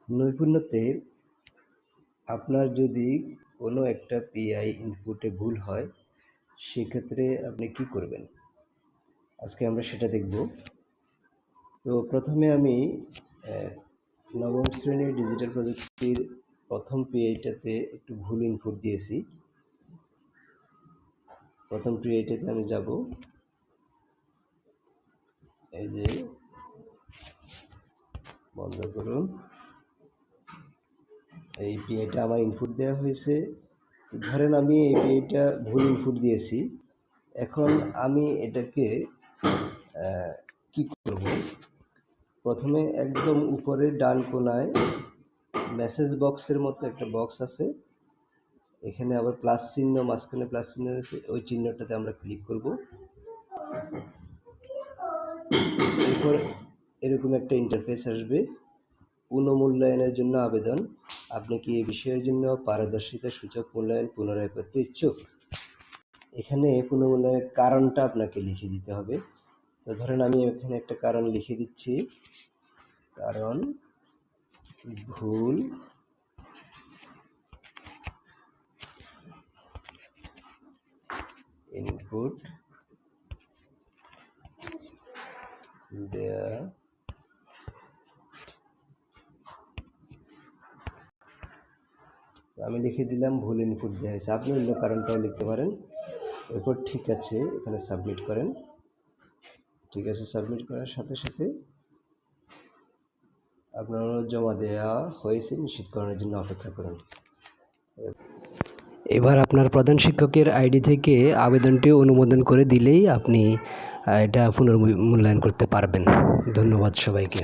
নৈপুণ্যতে আপনার যদি কোনো একটা পিআই ইনপুটে ভুল হয়, সেক্ষেত্রে আপনি কি করবেন? আজকে আমরা সেটা দেখব। তো প্রথমে আমি নবম শ্রেণীর ডিজিটাল প্রযুক্তির প্রথম পিআইটাতে একটু ভুল ইনপুট দিয়েছি। প্রথম পিআইটাতে আমি যাব, এই যে বন্ধ করুন। এই পিআইটা আমার ইনপুট দেওয়া হয়েছে। ধরেন আমি এই পিআইটা ভুল ইনপুট দিয়েছি। এখন আমি এটাকে কি করব? প্রথমে একদম উপরে ডান কোনায় মেসেজ বক্সের মতো একটা বক্স আছে, এখানে আবার প্লাস চিহ্ন, মাঝখানে প্লাস চিহ্ন আছে, ওই চিহ্নটাতে আমরা ক্লিক করব। এরপর এরকম একটা ইন্টারফেস আসবে, পুনঃমূল্যায়নের জন্য আবেদন। আপনি কি এই বিষয়ের জন্য পারদর্শিতা সূচক মূল্যায়ন পুনরায় করতে ইচ্ছুক? এখানে পুনঃমূল্যায়নের কারণটা আপনাকে লিখে দিতে হবে। তো ধরেন আমি এখানে একটা কারণ লিখে দিচ্ছি, কারণ ভুল ইনপুট দেয়া আমি লিখে দিলাম ভুল ইনপুট দেওয়া হয়েছে। আপনি অন্য কারণটাও লিখতে পারেন। এরপর ঠিক আছে, এখানে সাবমিট করেন। ঠিক আছে, সাবমিট করার সাথে সাথে আপনার জমা দেওয়া হয়েছে, নিশ্চিতকরণের জন্য অপেক্ষা করুন। এবার আপনার প্রধান শিক্ষকের আইডি থেকে আবেদনটি অনুমোদন করে দিলেই আপনি এটা পুনর্মূল্যায়ন করতে পারবেন। ধন্যবাদ সবাইকে।